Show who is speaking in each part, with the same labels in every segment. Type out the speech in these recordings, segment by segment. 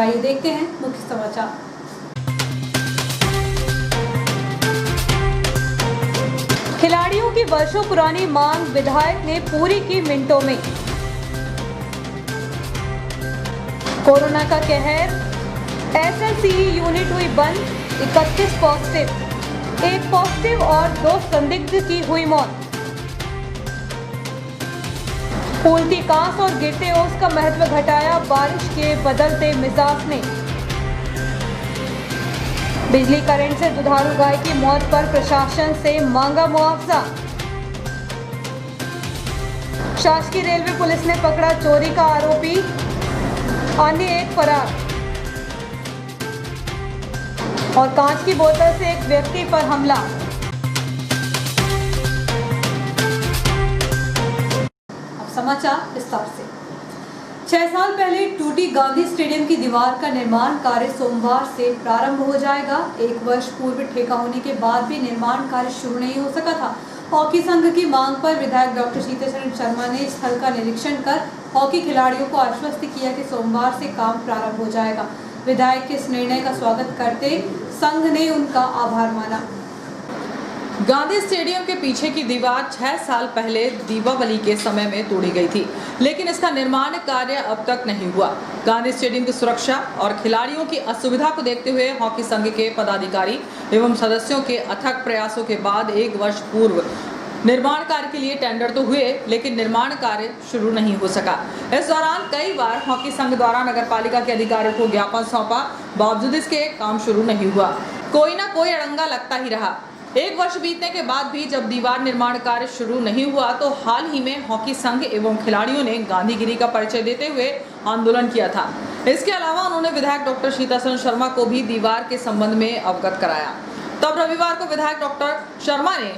Speaker 1: आइए देखते हैं मुख्य समाचार। खिलाड़ियों की वर्षों पुरानी मांग विधायक ने पूरी की मिनटों में। कोरोना का कहर, एसएलसीई यूनिट हुई बंद, 31 पॉजिटिव, 1 पॉजिटिव और 2 संदिग्ध की हुई मौत। फूलती कांस और गिरते ओस का महत्व घटाया बारिश के बदलते मिजाज ने। बिजली करंट से दुधारू गाय की मौत पर प्रशासन से मांगा मुआवजा। शासकीय रेलवे पुलिस ने पकड़ा चोरी का आरोपी, अन्य एक फरार। और कांच की बोतल से एक व्यक्ति पर हमला। अब समाचार विस्तार से। 6 साल पहले टूटी गांधी स्टेडियम की दीवार का निर्माण कार्य सोमवार से प्रारंभ हो जाएगा। 1 वर्ष पूर्व ठेका होने के बाद भी निर्माण कार्य शुरू नहीं हो सका था। हॉकी संघ की मांग पर विधायक डॉक्टर शीतल शर्मा ने स्थल का निरीक्षण कर हॉकी खिलाड़ियों को आश्वस्त किया कि सोमवार से काम प्रारंभ हो जाएगा। विधायक के इस निर्णय का स्वागत करते संघ ने उनका आभार माना।
Speaker 2: गांधी स्टेडियम के पीछे की दीवार 6 साल पहले दीपावली के समय में तोड़ी गई थी, लेकिन इसका निर्माण कार्य अब तक नहीं हुआ। गांधी स्टेडियम की सुरक्षा और खिलाड़ियों की असुविधा को देखते हुए हॉकी संघ के पदाधिकारी एवं सदस्यों के अथक प्रयासों के बाद 1 वर्ष पूर्व निर्माण कार्य के लिए टेंडर तो हुए, लेकिन निर्माण कार्य शुरू नहीं हो सका। इस दौरान कई बार हॉकी संघ द्वारा नगरपालिका के अधिकारियों को ज्ञापन सौंपा, बावजूद इसके काम शुरू नहीं हुआ। कोई ना कोई अड़ंगा लगता ही रहा। 1 वर्ष बीतने के बाद भी जब दीवार निर्माण कार्य शुरू नहीं हुआ तो हाल ही में हॉकी संघ एवं खिलाड़ियों ने गांधीगिरी का परिचय देते हुए आंदोलन किया था। इसके अलावा उन्होंने विधायक डॉक्टर शीतल शर्मा को भी दीवार के संबंध में अवगत कराया। तब रविवार को विधायक डॉक्टर शर्मा ने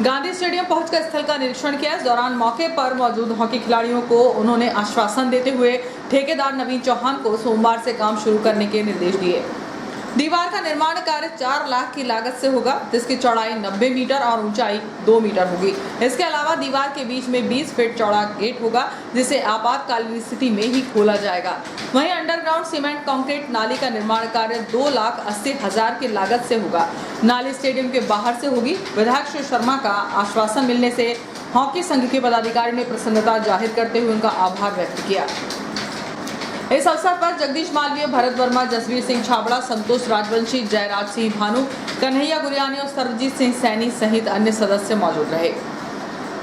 Speaker 2: गांधी स्टेडियम पहुंचकर स्थल का निरीक्षण किया। इस दौरान मौके पर मौजूद हॉकी खिलाड़ियों को उन्होंने आश्वासन देते हुए ठेकेदार नवीन चौहान को सोमवार से काम शुरू करने के निर्देश दिए। दीवार का निर्माण कार्य 4 लाख की लागत से होगा, जिसकी चौड़ाई 90 मीटर और ऊंचाई 2 मीटर होगी। इसके अलावा दीवार के बीच में 20 फीट चौड़ा गेट होगा, जिसे आपातकालीन स्थिति में ही खोला जाएगा। वहीं अंडरग्राउंड सीमेंट कंक्रीट नाली का निर्माण कार्य 2,80,000 की लागत से होगा। नाली स्टेडियम के बाहर से होगी। विधायक श्री शर्मा का आश्वासन मिलने से हॉकी संघ के पदाधिकारी ने प्रसन्नता जाहिर करते हुए उनका आभार व्यक्त किया। इस अवसर पर जगदीश मालवीय, भरत वर्मा, जसवीर सिंह छाबड़ा, संतोष राजवंशी, जयराज सिंह भानु, कन्हैया गुरियानी और सरबजीत सिंह सैनी सहित अन्य सदस्य मौजूद रहे।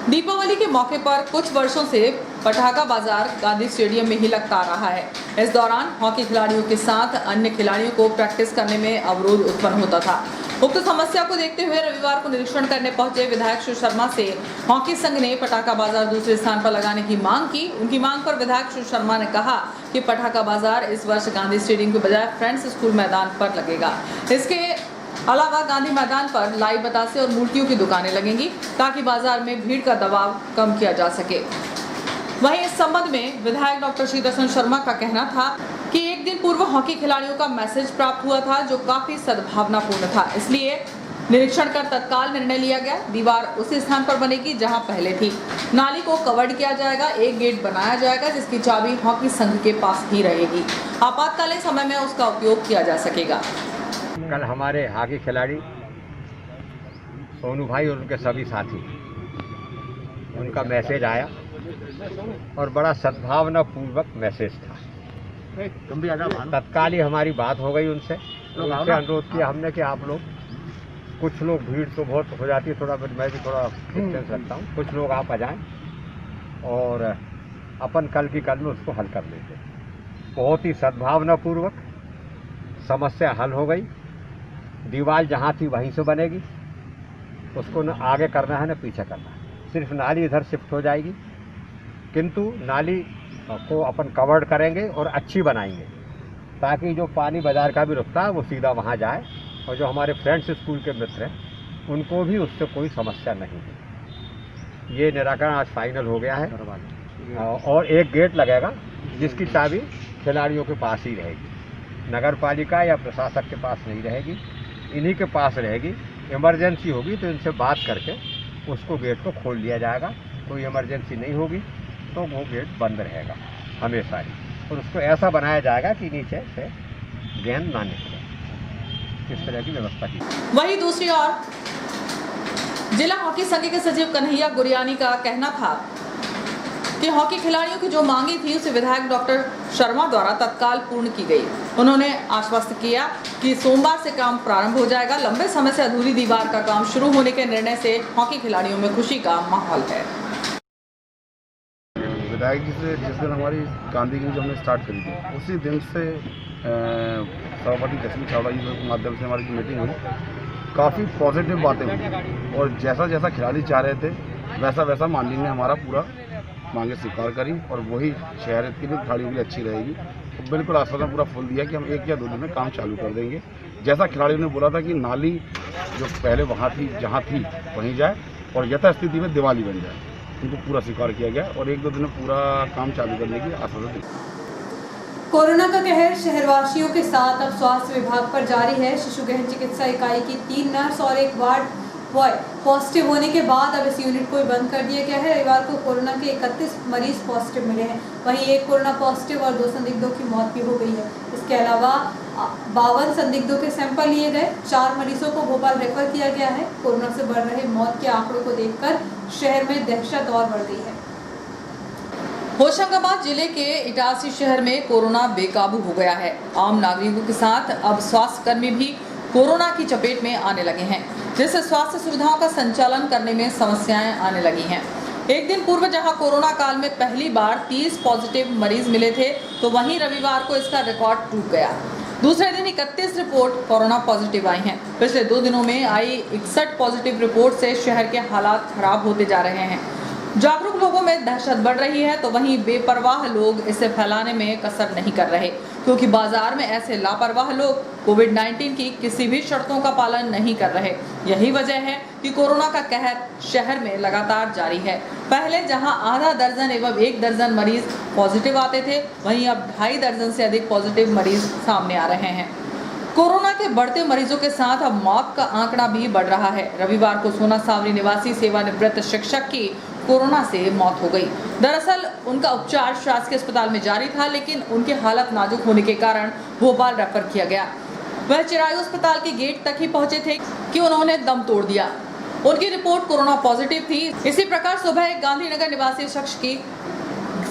Speaker 2: दीपावली के मौके पर कुछ वर्षों से पटाखा बाजार गांधी स्टेडियम में ही लगता रहा है। इस दौरान हॉकी खिलाड़ियों के साथ अन्य खिलाड़ियों को प्रैक्टिस करने में अवरोध उत्पन्न होता था। उक्त समस्या को देखते हुए रविवार को निरीक्षण करने पहुंचे विधायक श्री शर्मा से हॉकी संघ ने पटाखा बाजार दूसरे स्थान पर लगाने की मांग की। उनकी मांग पर विधायक श्री शर्मा ने कहा कि पटाखा बाजार इस वर्ष गांधी स्टेडियम के बजाय फ्रेंड्स स्कूल मैदान पर लगेगा। इसके अलावा गांधी मैदान पर लाइव बतासे और मूर्तियों की दुकानें लगेंगी, ताकि बाजार में भीड़ का दबाव कम किया जा सके। वहीं इस संबंध में विधायक डॉक्टर शीतल शर्मा का कहना था कि 1 दिन पूर्व हॉकी खिलाड़ियों का मैसेज प्राप्त हुआ था, जो काफी सद्भावनापूर्ण था। इसलिए निरीक्षण कर तत्काल निर्णय लिया गया। दीवार उसी स्थान पर बनेगी जहां पहले थी। नाली को कवर्ड किया जाएगा। एक गेट बनाया जाएगा, जिसकी चाबी हॉकी संघ के पास ही रहेगी। आपातकालीन समय में उसका उपयोग किया जा सकेगा।
Speaker 3: कल हमारे हॉकी खिलाड़ी सोनू भाई और उनके सभी साथी, उनका मैसेज आया और बड़ा सद्भावना पूर्वक मैसेज था। तत्काल ही हमारी बात हो गई उनसे अनुरोध किया हमने कि आप लोग, कुछ लोग, भीड़ तो बहुत हो जाती है, थोड़ा मैं भी थोड़ा डिस्टेंस रखता हूँ, कुछ लोग आप आ जाएं और अपन कल की कल में उसको हल कर लेते। बहुत ही सद्भावना पूर्वक समस्या हल हो गई। दीवार जहाँ थी वहीं से बनेगी, उसको न आगे करना है न पीछे करना है। सिर्फ नाली इधर शिफ्ट हो जाएगी, किंतु नाली को अपन कवर्ड करेंगे और अच्छी बनाएंगे, ताकि जो पानी बाजार का भी रुकता है वो सीधा वहाँ जाए और जो हमारे फ्रेंड्स स्कूल के मित्र हैं उनको भी उससे कोई समस्या नहीं है। ये निराकरण आज फाइनल हो गया है। और एक गेट लगेगा जिसकी चाबी खिलाड़ियों के पास ही रहेगी, नगर पालिका या प्रशासक के पास नहीं रहेगी, इन्हीं के पास रहेगी। इमरजेंसी होगी तो इनसे बात करके उसको गेट को खोल लिया जाएगा। कोई इमरजेंसी नहीं होगी तो वो गेट बंद रहेगा हमेशा ही। और उसको ऐसा बनाया जाएगा कि नीचे से गेंद ना निकले, इस तरह की व्यवस्था की।
Speaker 2: वहीं दूसरी ओर जिला हॉकी संघ के सचिव कन्हैया गुरियानी का कहना था कि हॉकी खिलाड़ियों की जो मांगी थी उसे विधायक डॉक्टर शर्मा द्वारा तत्काल पूर्ण की गई। उन्होंने आश्वस्त किया कि सोमवार से काम प्रारंभ हो जाएगा। लंबे समय से अधूरी दीवार का काम शुरू होने के निर्णय से हॉकी खिलाड़ियों में खुशी का माहौल है।
Speaker 4: विधायक जी से जिस दिन हमारी गांधी की जो हमने स्टार्ट करी थी उसी दिन से सभापति जसवीर चावला जी के माध्यम से हमारी जो मीटिंग हुई, काफ़ी पॉजिटिव बातें हुई और जैसा जैसा खिलाड़ी चाह रहे थे वैसा वैसा माननीय ने हमारा पूरा मांगे स्वीकार करी और वही शहर की भी खिलाड़ियों के लिए अच्छी रहेगी। तो बिल्कुल आश्वासन पूरा फुल दिया कि हम 1 या 2 दिन में काम चालू कर देंगे। जैसा खिलाड़ियों ने बोला था कि नाली जो पहले वहाँ थी जहाँ थी वहीं जाए और यथास्थिति में दिवाली बन जाए, उनको पूरा स्वीकार किया गया और 1-2 दिन में पूरा काम चालू करने की आश्वासन दिया।
Speaker 1: कोरोना का कहर शहरवासियों के साथ अब स्वास्थ्य विभाग पर जारी है। शिशु गहन चिकित्सा इकाई की 3 नर्स और 1 वार्ड बॉय पॉजिटिव होने के बाद अब इस यूनिट को बंद कर दिया गया है। रविवार को कोरोना के 31 मरीज पॉजिटिव मिले हैं। वहीं 1 कोरोना पॉजिटिव और 2 संदिग्धों की मौत भी हो गई है। इसके अलावा 52 संदिग्धों के सैंपल लिए गए। 4 मरीजों को भोपाल रेफर किया गया है। कोरोना से बढ़ रहे मौत के आंकड़ों को देखकर शहर में दहशत और बढ़ गई है।
Speaker 2: होशंगाबाद जिले के इटारसी शहर में कोरोना बेकाबू हो गया है। आम नागरिकों के साथ अब स्वास्थ्य कर्मी भी कोरोना की चपेट में आने लगे हैं, जिससे स्वास्थ्य सुविधाओं का संचालन करने में समस्याएं आने लगी हैं। एक दिन पूर्व जहां कोरोना काल में पहली बार 30 पॉजिटिव मरीज मिले थे, तो वहीं रविवार को इसका रिकॉर्ड टूट गया। दूसरे दिन 31 रिपोर्ट कोरोना पॉजिटिव आई हैं। पिछले 2 दिनों में आई 61 पॉजिटिव रिपोर्ट से शहर के हालात खराब होते जा रहे हैं। जागरूक लोगों में दहशत बढ़ रही है, तो वहीं बेपरवाह लोग इसे फैलाने में कसर नहीं कर रहे, क्योंकि बाजार में ऐसे लापरवाह लोग कोविड-19 की किसी भी शर्तों का पालन नहीं कर रहे। यही वजह है कि कोरोना का कहर शहर में लगातार जारी है। पहले जहां आधा दर्जन एवं 1 दर्जन मरीज पॉजिटिव आते थे, वहीं अब 2.5 दर्जन से अधिक पॉजिटिव मरीज सामने आ रहे हैं। कोरोना के बढ़ते मरीजों के साथ अब मौत का आंकड़ा भी बढ़ रहा है। रविवार को सोना सावरी निवासी सेवानिवृत्त शिक्षक की कोरोना से मौत हो गई। दरअसल उनका उपचार शासकीय अस्पताल में जारी था, लेकिन उनकी हालत नाजुक होने के कारण भोपाल रेफर किया गया। वह चिरायू अस्पताल के गेट तक ही पहुंचे थे कि उन्होंने दम तोड़ दिया। उनकी रिपोर्ट कोरोना पॉजिटिव थी। इसी प्रकार सुबह एक गांधीनगर निवासी शख्स की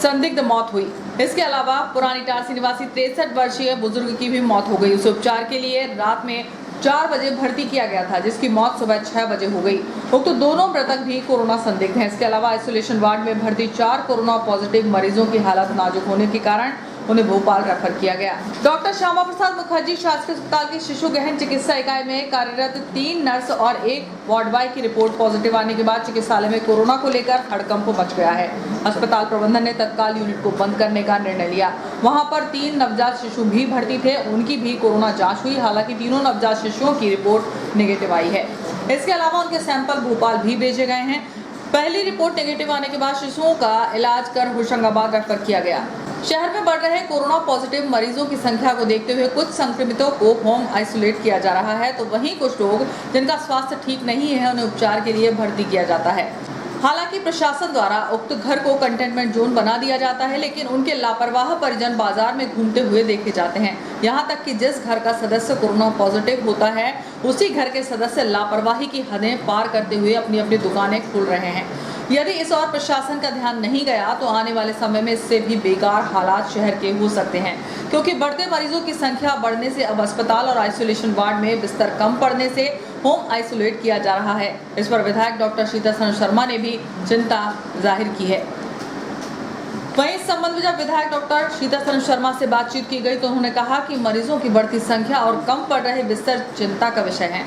Speaker 2: संदिग्ध मौत हुई। इसके अलावा पुरानी इटारसी निवासी 63 वर्षीय बुजुर्ग की भी मौत हो गई। उसे उपचार के लिए रात में 4 बजे भर्ती किया गया था, जिसकी मौत सुबह 6 बजे हो गई। तो दोनों मृतक भी कोरोना संदिग्ध हैं। इसके अलावा आइसोलेशन वार्ड में भर्ती 4 कोरोना पॉजिटिव मरीजों की हालत नाजुक होने के कारण उन्हें भोपाल रेफर किया गया। डॉक्टर श्यामा प्रसाद मुखर्जी शासकीय अस्पताल की शिशु गहन चिकित्सा इकाई में कार्यरत 3 नर्स और 1 वार्ड बॉय की रिपोर्ट पॉजिटिव आने के बाद चिकित्सालय में कोरोना को लेकर हड़कंप मच गया है। अस्पताल प्रबंधन ने तत्काल यूनिट को बंद करने का निर्णय लिया। वहां पर 3 नवजात शिशु भी भर्ती थे, उनकी भी कोरोना जांच हुई। हालांकि तीनों नवजात शिशुओं की रिपोर्ट नेगेटिव आई है। इसके अलावा उनके सैंपल भोपाल भी भेजे गए हैं। पहली रिपोर्ट नेगेटिव आने के बाद शिशुओं का इलाज कर होशंगाबाद रेफर किया गया। शहर में बढ़ रहे कोरोना पॉजिटिव मरीजों की संख्या को देखते हुए कुछ संक्रमितों को होम आइसोलेट किया जा रहा है, तो वहीं कुछ लोग जिनका स्वास्थ्य ठीक नहीं है उन्हें उपचार के लिए भर्ती किया जाता है। हालांकि प्रशासन द्वारा उक्त घर को कंटेनमेंट जोन बना दिया जाता है, लेकिन उनके लापरवाह परिजन बाजार में घूमते हुए देखे जाते हैं। यहाँ तक कि जिस घर का सदस्य कोरोना पॉजिटिव होता है, उसी घर के सदस्य लापरवाही की हदें पार करते हुए अपनी अपनी दुकानें खोल रहे हैं। यदि इस और प्रशासन का ध्यान नहीं गया तो आने वाले समय में इससे भी बेकार हालात शहर के हो सकते हैं, क्योंकि बढ़ते मरीजों की संख्या बढ़ने से अब अस्पताल और आइसोलेशन वार्ड में बिस्तर कम पड़ने से होम आइसोलेट किया जा रहा है। इस पर विधायक डॉक्टर शीतल शर्मा ने भी चिंता जाहिर की है। वहीं इस संबंध में जब विधायक डॉक्टर शीतल शर्मा से बातचीत की गई तो उन्होंने कहा कि मरीजों की बढ़ती संख्या और कम पड़ रहे बिस्तर चिंता का विषय है।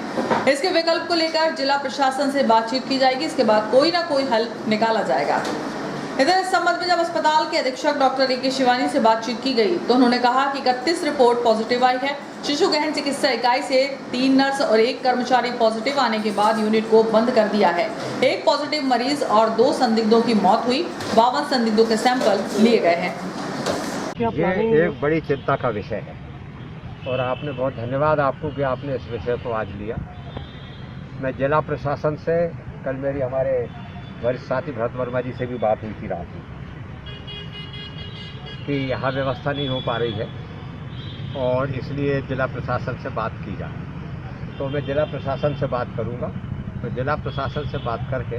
Speaker 2: इसके विकल्प को लेकर जिला प्रशासन से बातचीत की जाएगी। इसके बाद कोई ना कोई हल निकाला जाएगा। इधर इस संबंध में जब अस्पताल के अधीक्षक डॉक्टर ए.के. शिवानी से बातचीत की गई तो उन्होंने कहा कि 31 रिपोर्ट पॉजिटिव आई है। शिशु गहन चिकित्सा इकाई से 3 नर्स और 1 कर्मचारी पॉजिटिव आने के बाद यूनिट को बंद कर दिया है। 1 पॉजिटिव मरीज और 2 संदिग्धों की मौत हुई। 52 संदिग्धों के सैंपल लिए गए हैं।
Speaker 3: ये एक बड़ी चिंता का विषय है और आपने बहुत धन्यवाद आपको कि आपने इस विषय को आज लिया। मैं जिला प्रशासन से कल मेरी हमारे वरिष्ठ साथी भरत वर्मा जी से भी बात हुई थी रात में। कि यहाँ व्यवस्था नहीं हो पा रही है और इसलिए जिला प्रशासन से बात की जाए। तो मैं जिला प्रशासन से बात करूँगा, तो जिला प्रशासन से बात करके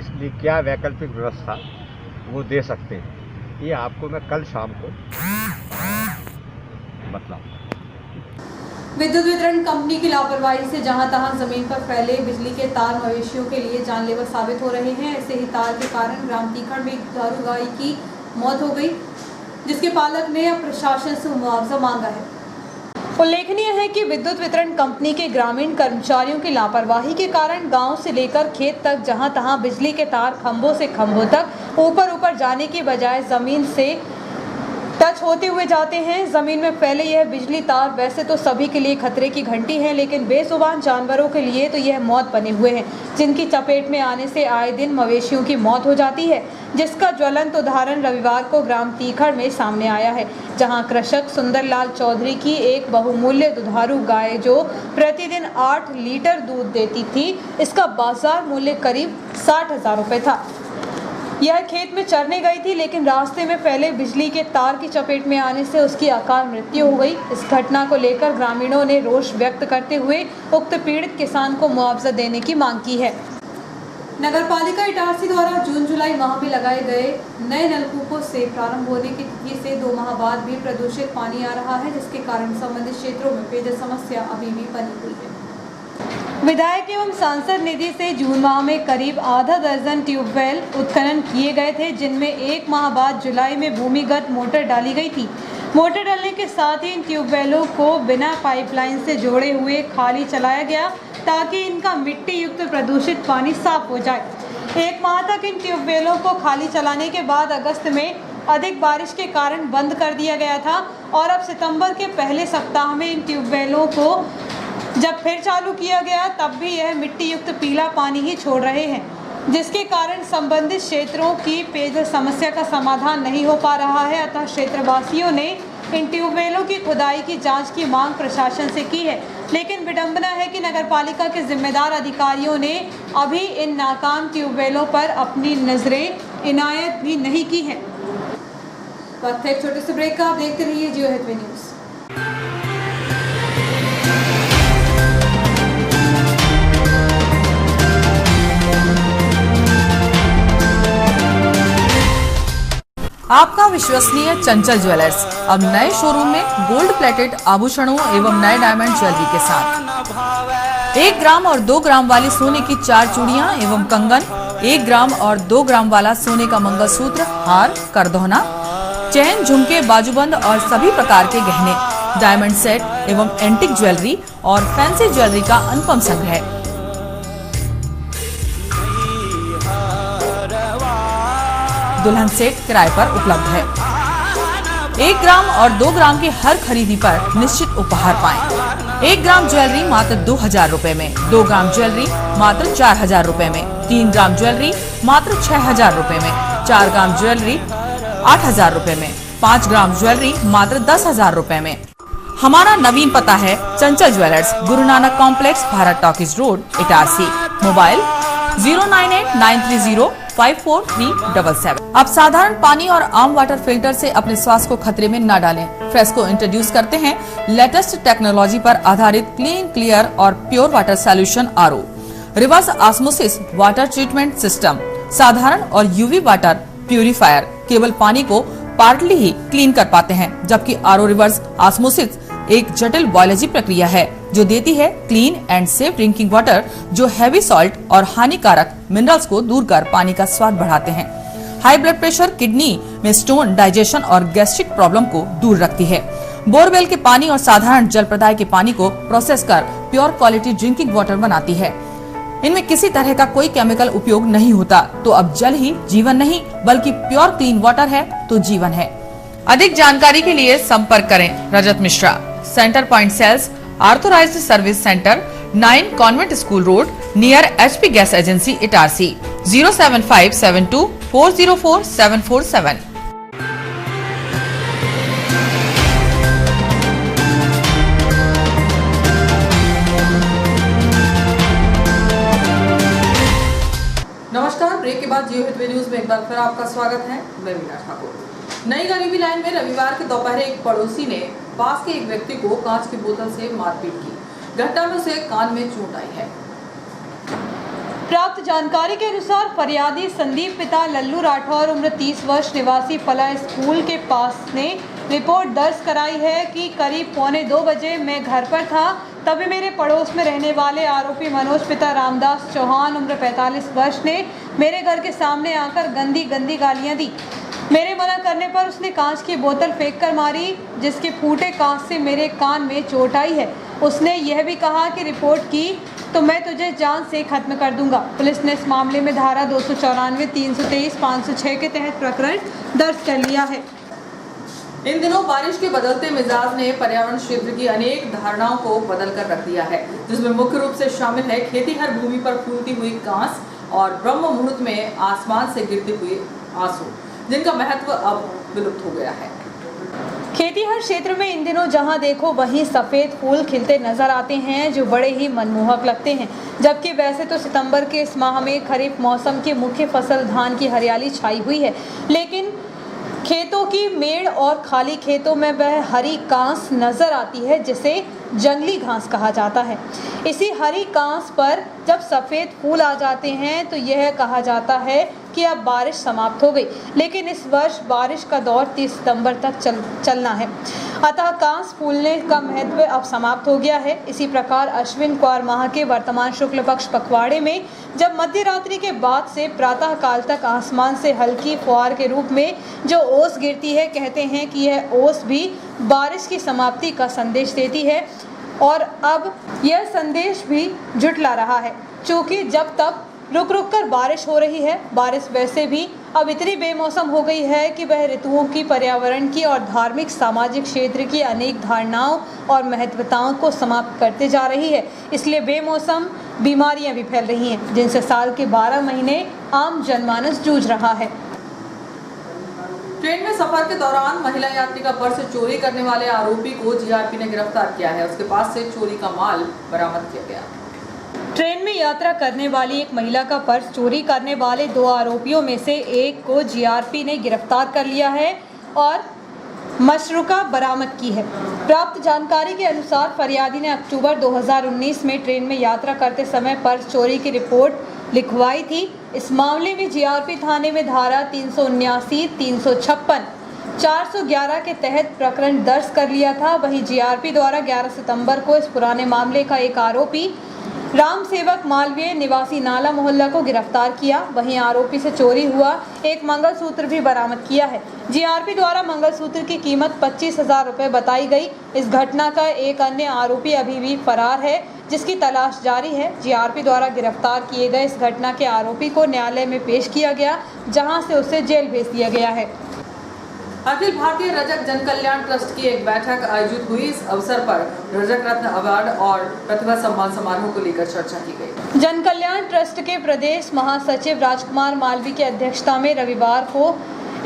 Speaker 3: इसलिए क्या वैकल्पिक व्यवस्था वो दे सकते हैं, ये आपको मैं कल शाम को बतलाऊँगा।
Speaker 1: विद्युत वितरण कंपनी की लापरवाही से जहां तहां जमीन पर फैले बिजली के तार मवेशियों के लिए जानलेवा साबित हो रहे हैं। ऐसे ही तार के कारण ग्राम तीखड़ में दुधारू गाय की मौत हो गई, जिसके पालक ने अब प्रशासन से मुआवजा मांगा है। उल्लेखनीय है कि विद्युत वितरण कंपनी के ग्रामीण कर्मचारियों की लापरवाही के कारण गांव से लेकर खेत तक जहां तहां बिजली के तार खंभों से खंभों तक ऊपर जाने की बजाय जमीन से टच होते हुए जाते हैं। जमीन में फैले यह बिजली तार वैसे तो सभी के लिए खतरे की घंटी है, लेकिन बेजुबान जानवरों के लिए तो यह मौत बने हुए हैं, जिनकी चपेट में आने से आए दिन मवेशियों की मौत हो जाती है, जिसका ज्वलंत उदाहरण रविवार को ग्राम तीखड़ में सामने आया है, जहां कृषक सुंदरलाल चौधरी की एक बहुमूल्य दुधारू गाय जो प्रतिदिन 8 लीटर दूध देती थी, इसका बाजार मूल्य करीब 60,000 रुपये था। यह खेत में चरने गई थी, लेकिन रास्ते में फैले बिजली के तार की चपेट में आने से उसकी अकाल मृत्यु हो गई। इस घटना को लेकर ग्रामीणों ने रोष व्यक्त करते हुए उक्त पीड़ित किसान को मुआवजा देने की मांग की है। नगरपालिका इटारसी द्वारा जून जुलाई माह में लगाए गए नए नलकूपों से प्रारंभ होने की तिथि से 2 माह बाद भी प्रदूषित पानी आ रहा है, जिसके कारण संबंधित क्षेत्रों में पेयजल समस्या अभी भी बनी हुई है। विधायक एवं सांसद निधि से जून माह में करीब आधा दर्जन ट्यूबवेल उत्खनन किए गए थे, जिनमें 1 माह बाद जुलाई में भूमिगत मोटर डाली गई थी। मोटर डालने के साथ ही इन ट्यूबवेलों को बिना पाइपलाइन से जोड़े हुए खाली चलाया गया, ताकि इनका मिट्टी युक्त प्रदूषित पानी साफ हो जाए। 1 माह तक इन ट्यूबवेलों को खाली चलाने के बाद अगस्त में अधिक बारिश के कारण बंद कर दिया गया था और अब सितंबर के पहले सप्ताह में इन ट्यूबवेलों को जब फिर चालू किया गया, तब भी यह मिट्टी युक्त पीला पानी ही छोड़ रहे हैं, जिसके कारण संबंधित क्षेत्रों की पेयजल समस्या का समाधान नहीं हो पा रहा है। अतः क्षेत्रवासियों ने इन ट्यूबवेलों की खुदाई की जांच की मांग प्रशासन से की है, लेकिन विडंबना है कि नगरपालिका के जिम्मेदार अधिकारियों ने अभी इन नाकाम ट्यूबवेलों पर अपनी नजरें इनायत भी नहीं की हैं। वक्त है एक छोटे से ब्रेक का, आप देखते रहिए जियो हितवे न्यूज़।
Speaker 2: आपका विश्वसनीय चंचल ज्वेलर्स अब नए शोरूम में गोल्ड प्लेटेड आभूषणों एवं नए डायमंड ज्वेलरी के साथ 1 ग्राम और 2 ग्राम वाली सोने की 4 चूड़ियां एवं कंगन, 1 ग्राम और 2 ग्राम वाला सोने का मंगलसूत्र, हार, करदौना, चैन, झुमके, बाजूबंद और सभी प्रकार के गहने, डायमंड सेट एवं एंटिक ज्वेलरी और फैंसी ज्वेलरी का अनुपम संग्रह। दुल्हन सेट किराए पर उपलब्ध है। 1 ग्राम और 2 ग्राम की हर खरीदी पर निश्चित उपहार पाएं। 1 ग्राम ज्वेलरी मात्र 2,000 रुपए में, 2 ग्राम ज्वेलरी मात्र 4,000 रुपए में, 3 ग्राम ज्वेलरी मात्र 6,000 रुपए में, 4 ग्राम ज्वेलरी 8,000 रुपए में, 5 ग्राम ज्वेलरी मात्र 10,000 रुपए में। हमारा नवीन पता है चंचल jewellers, Guru Nanak complex, Bharat talkies road, Itarsi. Mobile 09893054377। अब साधारण पानी और आम वाटर फिल्टर से अपने स्वास्थ्य को खतरे में न डालें। फ्रेस्को इंट्रोड्यूस करते हैं लेटेस्ट टेक्नोलॉजी पर आधारित क्लीन, क्लियर और pure water solution RO, reverse osmosis water treatment system, साधारण और यूवी वाटर प्यूरिफायर केवल पानी को पार्टली ही क्लीन कर पाते हैं, जबकि RO रिवर्स ऑस्मोसिस एक जटिल बायोलॉजी प्रक्रिया है जो देती है clean and safe drinking water, जो हैवी सॉल्ट और हानिकारक मिनरल्स को दूर कर पानी का स्वाद बढ़ाते हैं। हाई ब्लड प्रेशर, किडनी में स्टोन, डाइजेशन और गैस्ट्रिक प्रॉब्लम को दूर रखती है। बोरवेल के पानी और साधारण जल प्रदाय के पानी को प्रोसेस कर प्योर क्वालिटी ड्रिंकिंग वाटर बनाती है। इनमें किसी तरह का कोई केमिकल उपयोग नहीं होता। तो अब जल ही जीवन नहीं बल्कि प्योर क्लीन वाटर है तो जीवन है। अधिक जानकारी के लिए संपर्क करें Rajat Mishra, centre point sales, authorised service centre, 9 convent school road, near HP gas agency, Itarsi. 07572404747। नमस्कार, ब्रेक के बाद जियो हितवे न्यूज में एक बार फिर आपका स्वागत है। मैं मीना ठाकुर। नई गरीबी लाइन में रविवार के दोपहर एक पड़ोसी ने पास के एक व्यक्ति को कांच की बोतल से मारपीट की। घटना में उसे कान में चोट आई है।
Speaker 1: प्राप्त जानकारी के अनुसार फरियादी संदीप पिता लल्लू राठौर उम्र 30 वर्ष निवासी फला स्कूल के पास ने रिपोर्ट दर्ज कराई है कि करीब 1:45 बजे मैं घर पर था, तभी मेरे पड़ोस में रहने वाले आरोपी मनोज पिता रामदास चौहान उम्र 45 वर्ष ने मेरे घर के सामने आकर गंदी गालियां दी। मेरे मना करने पर उसने कांच की बोतल फेंक कर मारी, जिसके फूटे कांच से मेरे कान में चोट आई है। उसने यह भी कहा कि रिपोर्ट की तो मैं तुझे जान से खत्म कर दूंगा। पुलिस ने इस मामले में धारा 294, 323, 506 के तहत प्रकरण दर्ज कर लिया है।
Speaker 2: इन दिनों बारिश के बदलते मिजाज ने पर्यावरण क्षेत्र की अनेक धारणाओं को बदल कर रख दिया है, जिसमें मुख्य रूप से शामिल है खेतीहर भूमि पर फूलती हुई कांस और ब्रह्म मुहूर्त में आसमान से गिरते हुए आंसू, जिनका महत्व अब विलुप्त हो गया है।
Speaker 1: खेतीहर क्षेत्र में इन दिनों जहां देखो वहीं सफ़ेद फूल खिलते नजर आते हैं, जो बड़े ही मनमोहक लगते हैं। जबकि वैसे तो सितंबर के इस माह में खरीफ मौसम की मुख्य फसल धान की हरियाली छाई हुई है, लेकिन खेतों की मेड़ और खाली खेतों में वह हरी कांस नजर आती है, जिसे जंगली घास कहा जाता है। इसी हरी कांस पर जब सफ़ेद फूल आ जाते हैं तो यह कहा जाता है कि अब बारिश समाप्त हो गई, लेकिन इस वर्ष बारिश का दौर 30 सितंबर तक चलना है, अतः कांस फूलने का महत्व अब समाप्त हो गया है। इसी प्रकार अश्विन क्वार माह के वर्तमान शुक्ल पक्ष पखवाड़े में जब मध्य रात्रि के बाद से प्रातः काल तक आसमान से हल्की फुहार के रूप में जो ओस गिरती है, कहते हैं कि यह ओस भी बारिश की समाप्ति का संदेश देती है, और अब यह संदेश भी झुठला रहा है, क्योंकि जब तक रुक कर बारिश हो रही है, बारिश वैसे भी अब इतनी बेमौसम हो गई है कि वह ऋतुओं की, पर्यावरण की और धार्मिक सामाजिक क्षेत्र की अनेक धारणाओं और महत्वताओं को समाप्त करते जा रही है। इसलिए बेमौसम बीमारियां भी फैल रही हैं, जिनसे साल के 12 महीने आम जनमानस जूझ रहा है।
Speaker 2: ट्रेन में सफर के दौरान महिला यात्री का पर्स चोरी करने वाले आरोपी को जीआरपी ने गिरफ्तार किया है। उसके पास से चोरी का माल बरामद किया गया।
Speaker 1: ट्रेन में यात्रा करने वाली एक महिला का पर्स चोरी करने वाले 2 आरोपियों में से एक को जीआरपी ने गिरफ्तार कर लिया है और मशरूका बरामद की है। प्राप्त जानकारी के अनुसार फरियादी ने अक्टूबर 2019 में ट्रेन में यात्रा करते समय पर्स चोरी की रिपोर्ट लिखवाई थी। इस मामले में जीआरपी थाने में धारा 379, 356, 411 के तहत प्रकरण दर्ज कर लिया था। वहीं जीआरपी द्वारा 11 सितंबर को इस पुराने मामले का एक आरोपी राम सेवक मालवीय निवासी नाला मोहल्ला को गिरफ्तार किया। वहीं आरोपी से चोरी हुआ एक मंगलसूत्र भी बरामद किया है। जीआरपी द्वारा मंगलसूत्र की कीमत 25,000 रुपये बताई गई। इस घटना का एक अन्य आरोपी अभी भी फरार है, जिसकी तलाश जारी है। जीआरपी द्वारा गिरफ्तार किए गए इस घटना के आरोपी को न्यायालय में पेश किया गया, जहां से उसे जेल भेज दिया गया है।
Speaker 2: अखिल भारतीय रजक जन कल्याण ट्रस्ट की एक बैठक आयोजित हुई। इस अवसर पर रजक रत्न अवार्ड और प्रतिभा सम्मान समारोह को लेकर चर्चा की गई। जन कल्याण ट्रस्ट के प्रदेश महासचिव राजकुमार मालवी की अध्यक्षता में रविवार को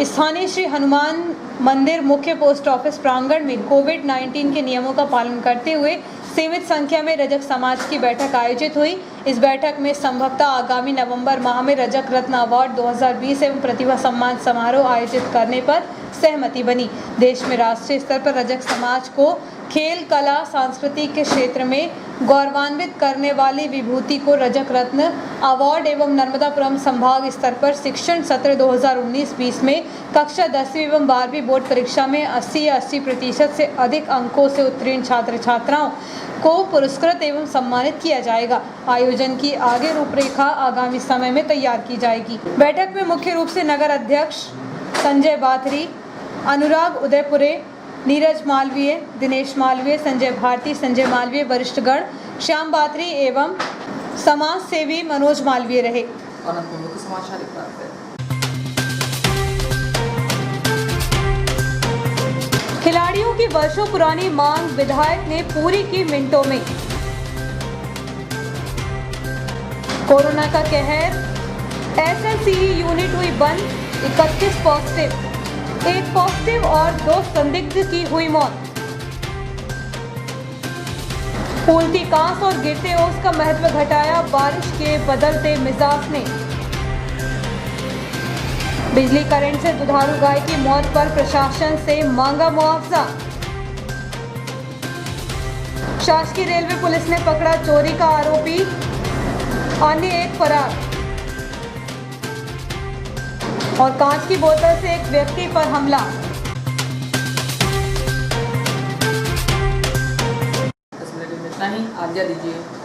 Speaker 2: स्थानीय श्री हनुमान मंदिर मुख्य पोस्ट ऑफिस प्रांगण में कोविड-19 के नियमों का पालन करते हुए सीमित संख्या में रजक समाज की बैठक आयोजित हुई। इस बैठक में संभवतः आगामी नवंबर माह में रजक रत्न अवार्ड 2020 एवं प्रतिभा सम्मान समारोह आयोजित करने पर सहमति बनी। देश में राष्ट्रीय स्तर पर रजक समाज को खेल, कला, संस्कृति के क्षेत्र में गौरवान्वित करने वाली विभूति को रजक रत्न अवार्ड एवं नर्मदापुरम संभाग स्तर पर शिक्षण सत्र 2019-20 में कक्षा 10वीं एवं 12वीं बोर्ड परीक्षा में 80 या 80% से अधिक अंकों से उत्तीर्ण छात्र छात्राओं को पुरस्कृत एवं सम्मानित किया जाएगा। आयोजन की आगे रूपरेखा आगामी समय में तैयार की जाएगी। बैठक में मुख्य रूप से नगर अध्यक्ष संजय बाथरी, अनुराग उदयपुरे, नीरज मालवीय, दिनेश मालवीय, संजय भारती, संजय मालवीय, वरिष्ठगण श्याम बाथरी एवं समाज सेवी मनोज मालवीय रहे। खिलाड़ियों की वर्षों पुरानी मांग विधायक ने पूरी की मिनटों में। कोरोना का कहर, एसएलसीई यूनिट हुई बंद, 31 पॉजिटिव, 1 पॉजिटिव और 2 संदिग्ध की हुई मौत। फूलती कांस और गिरते ओस का महत्व घटाया बारिश के बदलते मिजाज ने।
Speaker 1: बिजली करंट से दुधारू गाय की मौत पर प्रशासन से मांगा मुआवजा। शासकीय रेलवे पुलिस ने पकड़ा चोरी का आरोपी, अन्य एक फरार। और कांच की बोतल से एक व्यक्ति पर हमला।
Speaker 2: इतना ही, आज्ञा दीजिए।